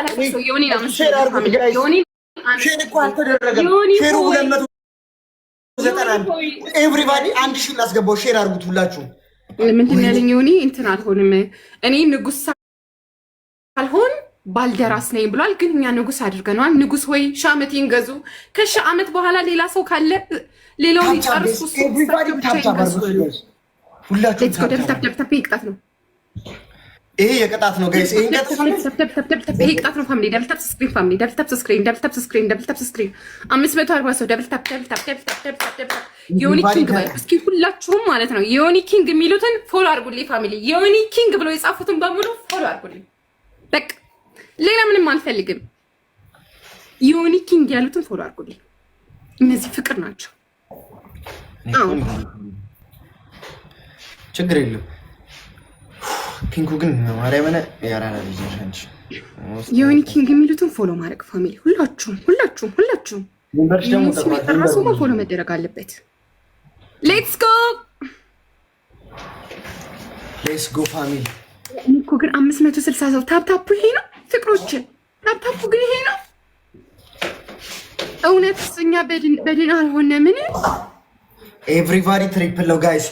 30 ሰው ዮኒን ሼር አድርጉት ጋይስ። ሼር እኮ አልተደረገም። ሼሩ 291 ኤቭሪባዲ 1000 ላስገባው። ሼር አድርጉት ሁላችሁ። ምንድን ነው ያለኝ ዮኒ? እንትን አልሆንም እኔ ንጉስ ሳልሆን ባልደራስ ነኝ ብሏል። ግን እኛ ንጉስ አድርገናል። ንጉስ ሆይ ሻመት ይንገዙ። ከሺህ ዓመት በኋላ ሌላ ሰው ካለ ሌላውን ይጨርሱ። ኤቭሪባዲ ታፕ አድርጉት ሁላችሁ። ደብተብ ይቅጣት ነው። ይሄ የቅጣት ነው ጋይስ። ይሄ ቅጣት ነው ፋሚሊ። ደብል ታፕ ስክሪን ፋሚሊ። ደብል ታፕ ስክሪን 540 ሰው ደብል ታፕ ዮኒ ኪንግ ባይ እስኪ ሁላችሁም ማለት ነው ዮኒ ኪንግ የሚሉትን ፎሎ አድርጉልኝ ፋሚሊ። ዮኒ ኪንግ ብሎ የጻፉትን በሙሉ ፎሎ አድርጉልኝ። በቃ ሌላ ምንም አልፈልግም። ዮኒ ኪንግ ያሉትን ፎሎ አድርጉልኝ። እነዚህ ፍቅር ናቸው። ችግር የለም። ፒንኩ ግን ማርያምን ያራራ ልጅ ነሽ። ዮኒ ኪንግ የሚሉትን ፎሎ ማድረግ ፋሚሊ። ሁላችሁም ሜምበርስ ደግሞ ተራሱ ፎሎ መደረግ አለበት። ሌትስ ጎ ፋሚሊ። እኮ ግን 560 ሰው ታፕታፑ ይሄ ነው ፍቅሮች። ታፕታፑ ግን ይሄ ነው። እውነት እኛ በድን አልሆነ ምን ኤቭሪባዲ ትሪፕል ነው ጋይስ።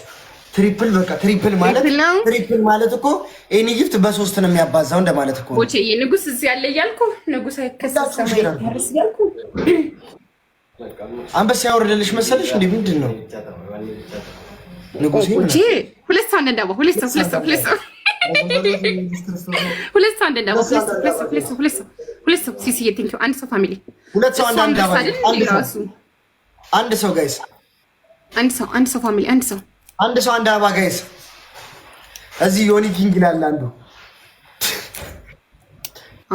ትሪፕል በቃ ትሪፕል ማለት እኮ ኤኒ ጊፍት በ3 ነው የሚያባዛው እንደማለት እኮ ነው። ኦኬ የንጉስ እዚህ ያለ እያልኩ ንጉስ አይከሰሰም ያልኩ አንበሳ ያወርደልሽ መሰለሽ እንዴ? ምንድን ነው ንጉስ ይሄ? ሁለት ሰው እንደዳባ ሁለት ሰው ሲሲ ቲንክ አንድ ሰው ፋሚሊ ሁለት ሰው አንድ ሰው ጋይስ አንድ ሰው ፋሚሊ አንድ ሰው አንድ አበባ ጋይስ። እዚህ ዮኒ ኪንግ ይላል አንዱ።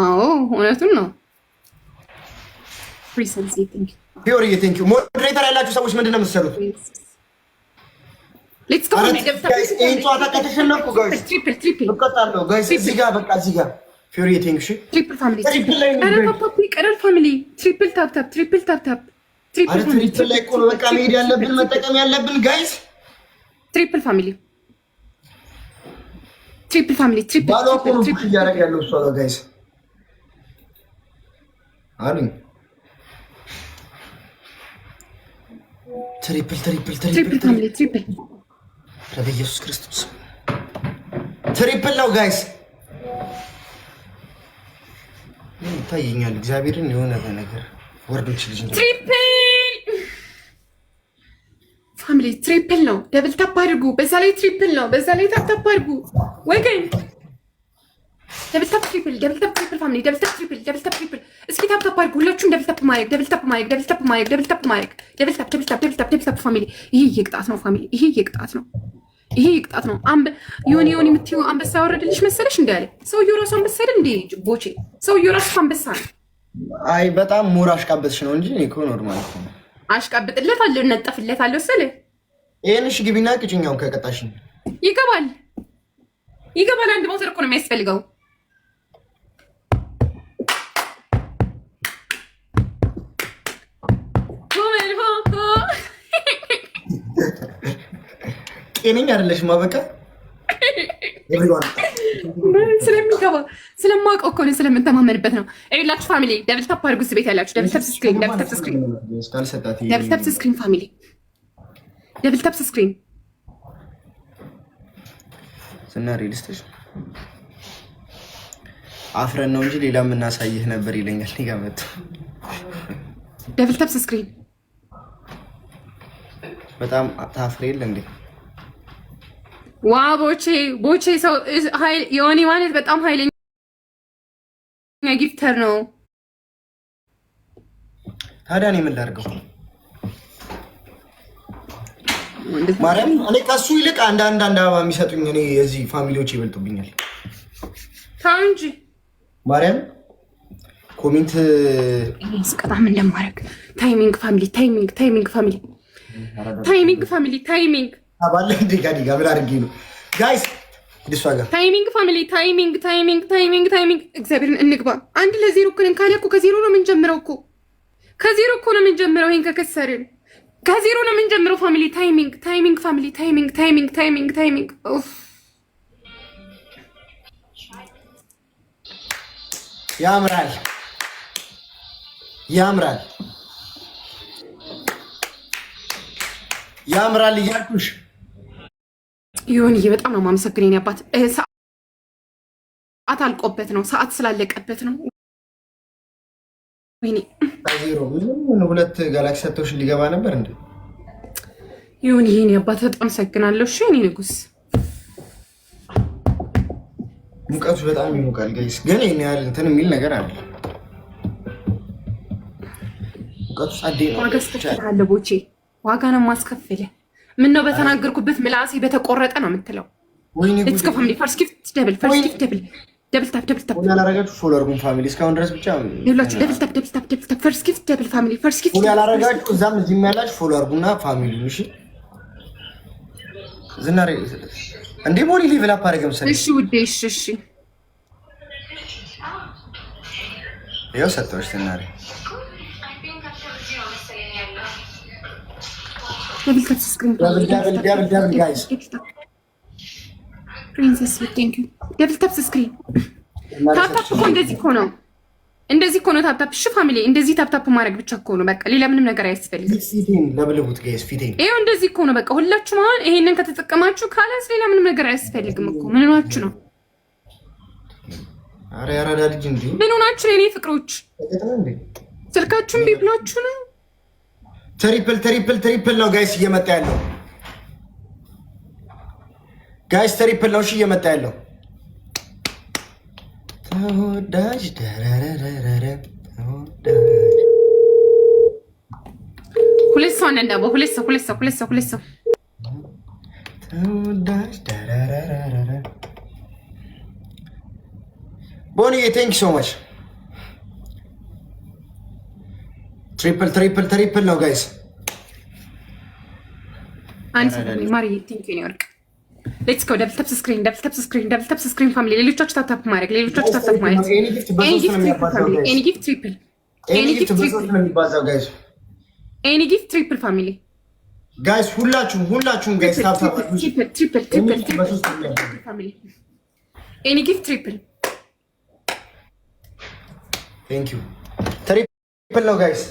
አዎ እውነቱን ነው። ሪሰንሲ ቲንክ ፊዮሪ ቲንክ ዩ ሞዴሬተር ያላችሁ ሰዎች ምንድነው የምትሰሩት? ሌትስ ጎ ጋይስ። ይሄን ጨዋታ ከተሸነፍኩ ጋይስ ትሪፕል እቀጣለሁ ጋይስ። እዚህ ጋር በቃ እዚህ ጋር ፊዮሪ ቲንክ ሺ ትሪፕል ፋሚሊ ቀረል ፋሚሊ ትሪፕል ታፕ ትሪፕል ላይ እኮ ነው በቃ መሄድ ያለብን መጠቀም ያለብን ጋይስ። ትሪፕል ፋሚሊ ባሎ እኮ ነው እያደረገ ያለው እሷ ነው ጋይስ አሉኝ። ትሪፕል ፋሚሊ በኢየሱስ ክርስቶስ ትሪፕል ነው ጋይስ። ይታየኛል እግዚአብሔርን የሆነ ነገር ወርዶች ልጅ ነው። ፋሚሊ ትሪፕል ነው። ደብል ታፕ አድርጉ። በዛ ላይ ትሪፕል ነው። በዛ ላይ ታፕ አድርጉ። ወገን ደብል ታፕ ትሪፕል ፋሚሊ ደብል ታፕ ትሪፕል እስኪ ታፕ አድርጉ ሁላችሁም። ደብል ታፕ ማድረግ ፋሚሊ። ይሄ የቅጣት ነው ፋሚሊ። ይሄ የቅጣት ነው። ዮኒ የምትይው አንበሳ ያወረድልሽ መሰለሽ እንዴ? አለ ሰውዬው ራሱ አንበሳ አይደል እንዴ? ቦቼ ሰውዬው ራሱ አንበሳ ነው። አይ በጣም ሞር አሽቃበጥሽ ነው እንጂ እኮ ኖርማል ነው። አሽቃብጥለታለሁ እነጠፍለታለሁ ስል ይሄን እሺ ግቢና ቅጭኛውን ከቀጣሽኝ ይገባል። አንድ ሞተር እኮ ነው የሚያስፈልገው። ጤነኛ አይደለሽማ በቃ ስለሚገባ ስለማውቀው እኮ ነው ስለምንተማመንበት ነው። ይኸውላችሁ ፋሚሊ ደብል ታፕ አድርጉ። ቤት ያላችሁ ደብል ታፕ ስክሪን ፋሚሊ ደብል ታፕ ስክሪን ስና ሪልስቴሽ አፍረን ነው እንጂ ሌላ የምናሳይህ ነበር ይለኛል። ሊጋመጡ ደብል ታፕ ስክሪን በጣም ታፍሬ የለ እንዴ? ዋ ቦቼ ሰው ዮኒ ማለት በጣም ኃይለኛ ጊፍተር ነው። ታዲያ እኔ ምን ላድርገው? ማርያም እኔ ከሱ ይልቅ አንድ አበባ የሚሰጡኝ እኔ የዚህ ፋሚሊዎች ይበልጡብኛል። ታው እንጂ ማርያም ኮሜንት ስቀጣም እንደማረግ ታይሚንግ ፋሚሊ አባለ ዲጋ ምን አድርጌ ነው ጋይስ? እሷ ጋር ታይሚንግ ፋሚሊ እግዚአብሔርን እንግባ። 1-0 እኮ ነን ካለ እኮ ከዜሮ ነው የምንጀምረው እኮ ከዜሮ እኮ ነው የምንጀምረው። ይሄን ከከሰርን ከዜሮ ነው የምንጀምረው ፋሚሊ። ታይሚንግ ፋሚሊ ታይሚንግ ኦፍ ያምራል ያምራል ያምራል እያልኩሽ ይሁንዬ በጣም ነው የማመሰግነው የኔ አባት። ሰዓት አልቆበት ነው፣ ሰዓት ስላለቀበት ነው። ወይኔ ዜሮ ምን ሁለት ጋላክሲ ሰጥቶሽ ሊገባ ነበር እንዴ? ይሁን የኔ አባት በጣም አመሰግናለሁ። እሺ የኔ ንጉስ። ሙቀቱ በጣም ይሞቃል ጋይስ፣ ግን ይሄን ያህል እንትን የሚል ነገር አለ። ሙቀቱ ጸዴ ነው። ዋጋ አስከፍልሃለሁ ቦቼ፣ ዋጋ ነው የማስከፍልህ። ምን ነው በተናገርኩበት ምላሴ በተቆረጠ ነው የምትለው? ወይኔ ሌትስ ጎ ፋሚሊ ፈርስት ጊፍት ደብል ደብል ታፕ ፎሎ ያላረጋችሁ ፎሎ አድርጉን ፋሚሊ። እስካሁን ድረስ ብቻ ይኸውላችሁ ደብል ታፕ ፈርስት ጊፍት ደብል ፋሚሊ ፈርስት ጊፍት ፎሎ ያላረጋችሁ እዛም እዚህም ያላችሁ ፎሎ አድርጉና ፋሚሊ። እሺ ዝናሬ እንዴ ሞሪ ሌቭል አፕ አደረገ መሰለኝ። እሺ ውዴ እሺ ይኸው ሰጠሁሽ ዝናሬ። ደብል ታፕ ስክሪን ደብል ጋይስ ፕሪንሰስ ቴንክ ዩ ደብል ታፕ ስክሪን ታፕ እኮ እንደዚህ እኮ ነው። እንደዚህ እኮ ነው ታፕ። እሺ ፋሚሊ እንደዚህ ታፕ ማድረግ ብቻ እኮ ነው በቃ፣ ሌላ ምንም ነገር አያስፈልግም። ፊቴን ለብልቡት ጋይስ ፊቴን። ይኸው እንደዚህ እኮ ነው በቃ። ሁላችሁም አሁን ይሄንን ከተጠቀማችሁ ካላስ ሌላ ምንም ነገር አያስፈልግም እኮ። ምን ሆናችሁ ነው? አረ ያራዳ ልጅ እንዴ ምን ሆናችሁ ነው የኔ ፍቅሮች? ስልካችሁን ቢብላችሁ ነው። ትሪፕል ነው ጋይስ እየመጣ ያለው ጋይስ ትሪፕል ነው እሺ እየመጣ ያለው ተወዳጅ ደረረረረ ተወዳጅ ሁለት ሰው ነን ደግሞ ሁለት ሰው ተወዳጅ ደረረረረ ቦኒ ቴንክ ሶ ማች ትሪፕል ነው ጋይስ። አንድ ሰው ማሪ ቴንክ ዩ ወርቅ ሌትስ ጎ ደብል ታፕ ስክሪን ፋሚሊ። ሌሎቻችሁ ታፕ ማድረግ ኤኒ ጊፍት ትሪፕል ፋሚሊ ጋይስ ሁላችሁም ጋይስ ታፕ ፋሚሊ ኤኒ ጊፍት ትሪፕል ቴንክ ዩ ትሪፕል ነው ጋይስ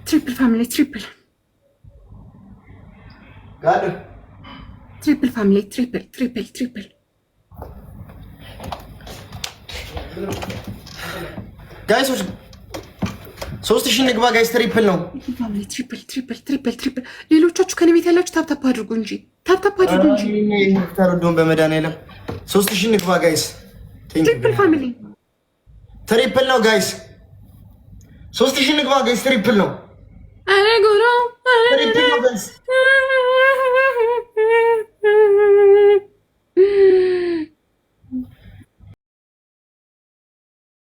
ትሪፕል ፋሚሊ ትሪፕል ፋሚሊ ትሪፕል ጋይሶች 3000 ንግባ ጋይስ። ትሪፕል ነው ፋሚሊ ትሪፕል። ሌሎቻችሁ ከኔ ቤት ያላችሁ ታፕ አድርጉ እንጂ ታፕ አድርጉ እንጂ ታረዶን በመድኃኒዓለም 3000 ንግባ ጋይስ። ትሪፕል ፋሚሊ ትሪፕል ነው ጋይስ። 3000 ንግባ ጋይስ። ትሪፕል ነው። አረ ጎሮ ትሪፕል ነው ጋይስ።